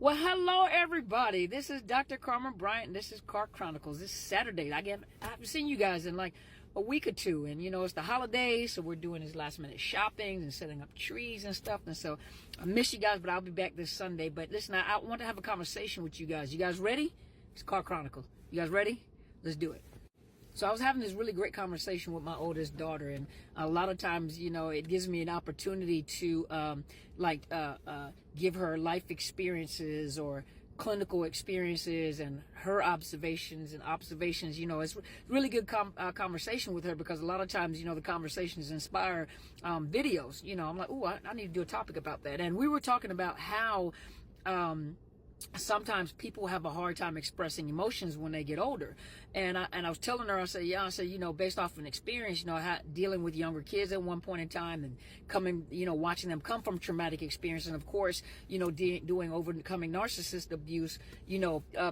Well, hello everybody. This is Dr. Carmen Bryant, and this is Car Chronicles. This is Saturday. I haven't seen you guys in like a week or two, and it's the holidays, so we're doing this last minute shopping and setting up trees and stuff. And so I miss you guys, but I'll be back this Sunday. But listen, I want to have a conversation with you guys. You guys ready? It's Car Chronicles. You guys ready? Let's do it. So I was having this really great conversation with my oldest daughter, and a lot of times, it gives me an opportunity to give her life experiences or clinical experiences and her observations. It's really good conversation with her, because a lot of times, the conversations inspire videos. I'm like, oh, I need to do a topic about that. And we were talking about how sometimes people have a hard time expressing emotions when they get older. And I was telling her, I said, based off of an experience, dealing with younger kids at one point in time, and watching them come from traumatic experience. And of course, overcoming narcissist abuse,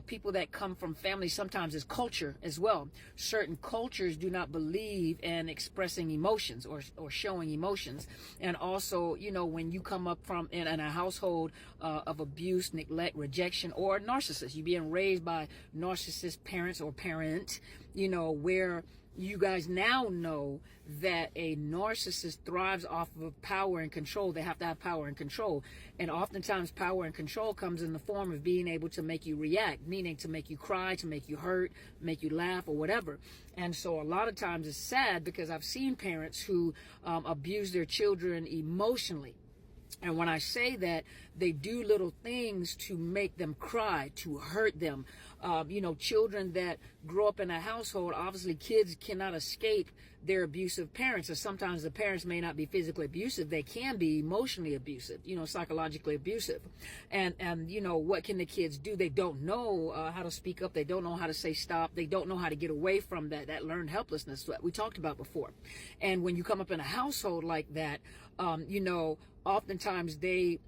people that come from families, sometimes it's culture as well. Certain cultures do not believe in expressing emotions or showing emotions. And also, when you come up from in a household of abuse, neglect, rejection, or narcissist, you're being raised by narcissist parents or parent, where you guys now know that a narcissist thrives off of power and control. They have to have power and control. And oftentimes power and control comes in the form of being able to make you react, meaning to make you cry, to make you hurt, make you laugh, or whatever. And so a lot of times it's sad, because I've seen parents who abuse their children emotionally. And when I say that, they do little things to make them cry, to hurt them. Children that grow up in a household, obviously kids cannot escape their abusive parents. Or sometimes the parents may not be physically abusive. They can be emotionally abusive, psychologically abusive. And what can the kids do? They don't know how to speak up. They don't know how to say stop. They don't know how to get away from that learned helplessness that we talked about before. And when you come up in a household like that, oftentimes they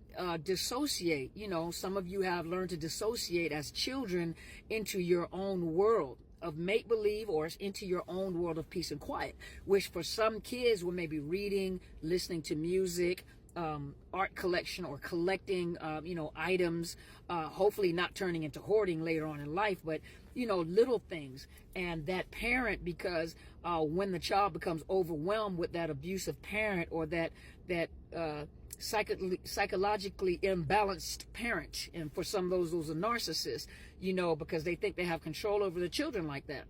dissociate. Some of you have learned to dissociate as children into your own world of make-believe, or into your own world of peace and quiet, which for some kids will maybe reading, listening to music, art collection, or collecting, items, hopefully not turning into hoarding later on in life, but, little things. And that parent, because when the child becomes overwhelmed with that abusive parent, or that psychologically imbalanced parent, and for some of those are narcissists, because they think they have control over the children like that.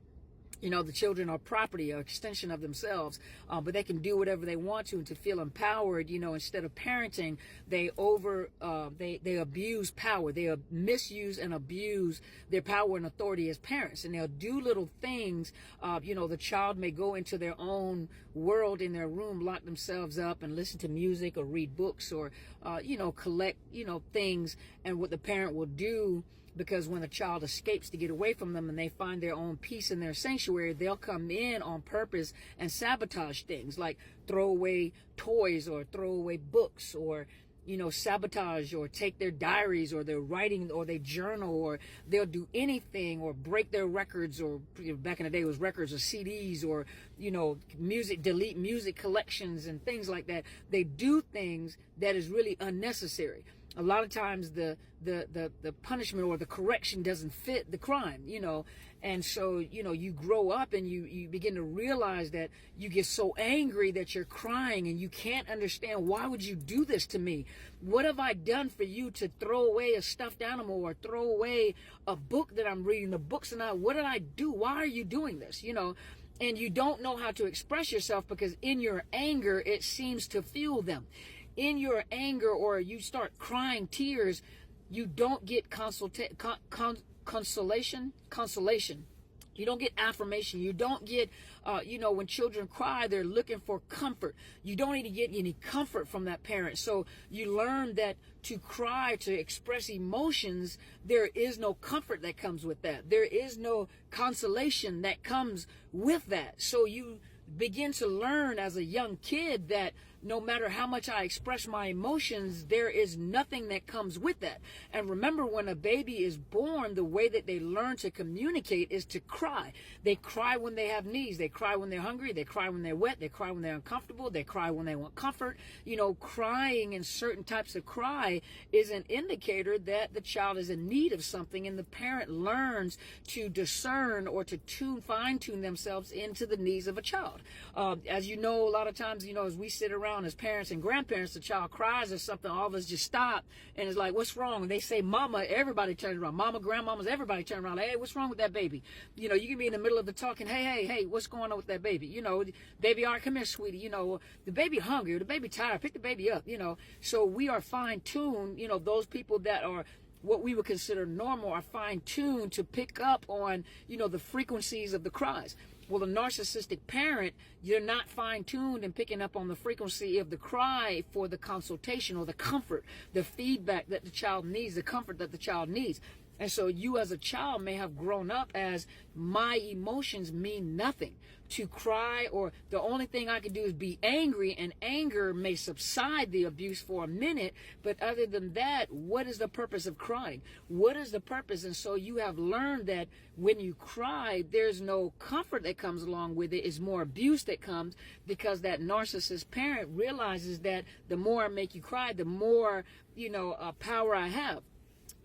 The children are property, or extension of themselves, but they can do whatever they want to, and to feel empowered, instead of parenting, they abuse power. They misuse and abuse their power and authority as parents, and they'll do little things. The child may go into their own world in their room, lock themselves up, and listen to music or read books, or, collect, things. And what the parent will do, because when a child escapes to get away from them and they find their own peace in their sanctuary, they'll come in on purpose and sabotage things, like throw away toys, or throw away books, or sabotage, or take their diaries, or their writing, or their journal, or they'll do anything, or break their records, or back in the day it was records or CDs, or delete music collections and things like that. They do things that is really unnecessary. A lot of times the punishment or the correction doesn't fit the crime, and so, you grow up and you begin to realize that you get so angry that you're crying, and you can't understand, why would you do this to me? What have I done for you to throw away a stuffed animal, or throw away a book that I'm reading, the books, and what did I do? Why are you doing this? And you don't know how to express yourself, because in your anger, it seems to fuel them. In your anger, or you start crying tears, you don't get consolation. You don't get affirmation. You don't get, when children cry, they're looking for comfort. You don't even get any comfort from that parent. So you learn that to cry, to express emotions, there is no comfort that comes with that. There is no consolation that comes with that. So you begin to learn as a young kid that no matter how much I express my emotions, there is nothing that comes with that. And remember, when a baby is born, the way that they learn to communicate is to cry. They cry when they have needs. They cry when they're hungry. They cry when they're wet. They cry when they're uncomfortable. They cry when they want comfort. You know, crying and certain types of cry is an indicator that the child is in need of something, and the parent learns to discern or to fine-tune themselves into the needs of a child. As you know, a lot of times, you know, as we sit around as parents and grandparents, the child cries or something, all of us just stop and it's like, what's wrong? And they say, mama, everybody turns around. Mama, grandmamas, everybody turn around. Like, hey, what's wrong with that baby? You know, you can be in the middle of the talking, hey, what's going on with that baby? You know, baby, all right, come here, sweetie. You know, the baby hungry, or the baby tired, pick the baby up, you know. So we are fine-tuned, you know, those people that are what we would consider normal are fine-tuned to pick up on, you know, the frequencies of the cries. Well, a narcissistic parent, you're not fine-tuned in picking up on the frequency of the cry for the consultation or the comfort, the feedback that the child needs, the comfort that the child needs. And so you as a child may have grown up as, my emotions mean nothing. To cry, or the only thing I can do is be angry, and anger may subside the abuse for a minute, but other than that, what is the purpose of crying? What is the purpose? And so you have learned that when you cry, there's no comfort that comes along with it. It's more abuse that comes, because that narcissist parent realizes that the more I make you cry, the more, you know, power I have.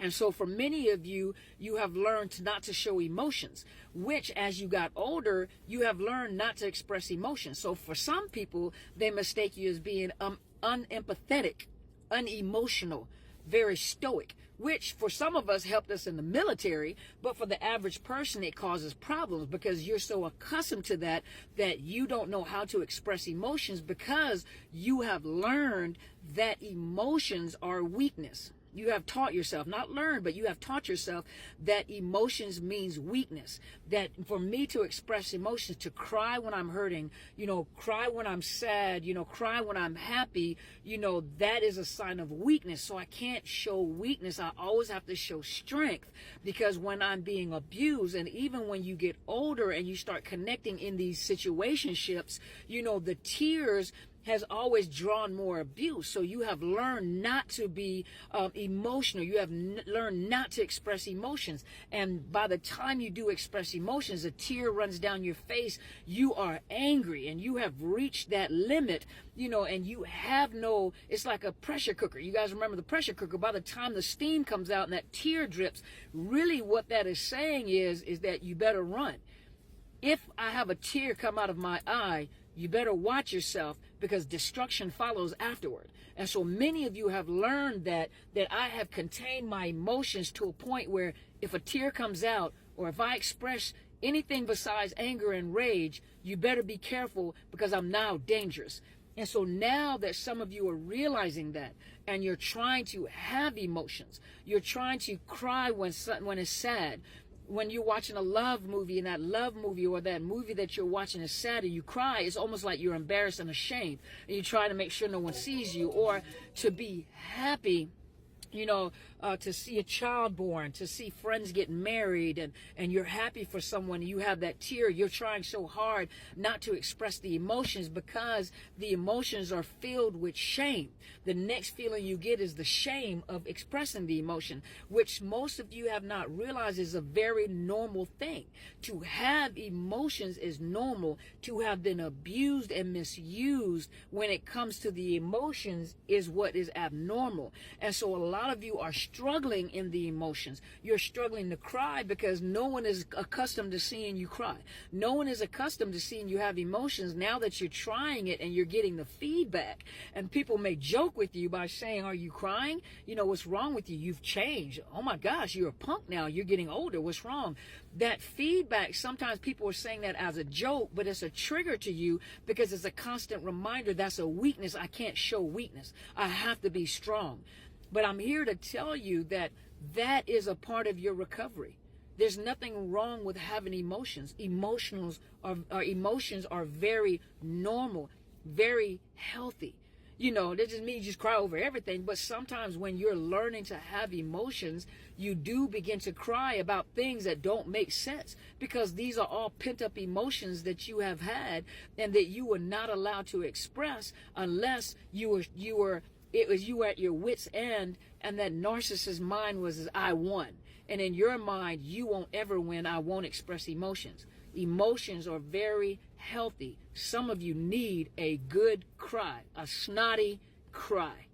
And so for many of you, you have learned not to show emotions, which as you got older, you have learned not to express emotions. So for some people, they mistake you as being unempathetic, unemotional, very stoic, which for some of us helped us in the military, but for the average person, it causes problems because you're so accustomed to that you don't know how to express emotions, because you have learned that emotions are weakness. You have taught yourself, not learned, but you have taught yourself that emotions means weakness. That for me to express emotions, to cry when I'm hurting, you know, cry when I'm sad, you know, cry when I'm happy, you know, that is a sign of weakness. So I can't show weakness. I always have to show strength, because when I'm being abused, and even when you get older and you start connecting in these situationships, you know, the tears has always drawn more abuse. So you have learned not to be emotional. You have learned not to express emotions. And by the time you do express emotions, a tear runs down your face. You are angry and you have reached that limit, you know, and you have no, it's like a pressure cooker. You guys remember the pressure cooker? By the time the steam comes out and that tear drips, really what that is saying is that you better run. If I have a tear come out of my eye, you better watch yourself, because destruction follows afterward. And so many of you have learned that I have contained my emotions to a point where if a tear comes out, or if I express anything besides anger and rage, you better be careful, because I'm now dangerous. And so now that some of you are realizing that, and you're trying to have emotions, you're trying to cry when it's sad, when you're watching a love movie, and that love movie or that movie that you're watching is sad and you cry, it's almost like you're embarrassed and ashamed, and you try to make sure no one sees you. Or to be happy, you know, to see a child born, to see friends get married, and you're happy for someone, you have that tear, you're trying so hard not to express the emotions, because the emotions are filled with shame. The next feeling you get is the shame of expressing the emotion, which most of you have not realized is a very normal thing. To have emotions is normal. To have been abused and misused when it comes to the emotions is what is abnormal. And so a lot of you are struggling in the emotions. You're struggling to cry because no one is accustomed to seeing you cry. No one is accustomed to seeing you have emotions. Now that you're trying it and you're getting the feedback, and people may joke with you by saying, are you crying? You know, what's wrong with you? You've changed. Oh my gosh, you're a punk now. You're getting older. What's wrong? That feedback, sometimes people are saying that as a joke, but it's a trigger to you, because it's a constant reminder that's a weakness. I can't show weakness. I have to be strong. But I'm here to tell you that is a part of your recovery. There's nothing wrong with having emotions. Emotions are very normal, very healthy. You know, that doesn't mean you just cry over everything, but sometimes when you're learning to have emotions, you do begin to cry about things that don't make sense, because these are all pent up emotions that you have had and that you were not allowed to express unless you were at your wit's end, and that narcissist's mind was, I won. And in your mind, you won't ever win. I won't express emotions. Emotions are very healthy. Some of you need a good cry, a snotty cry.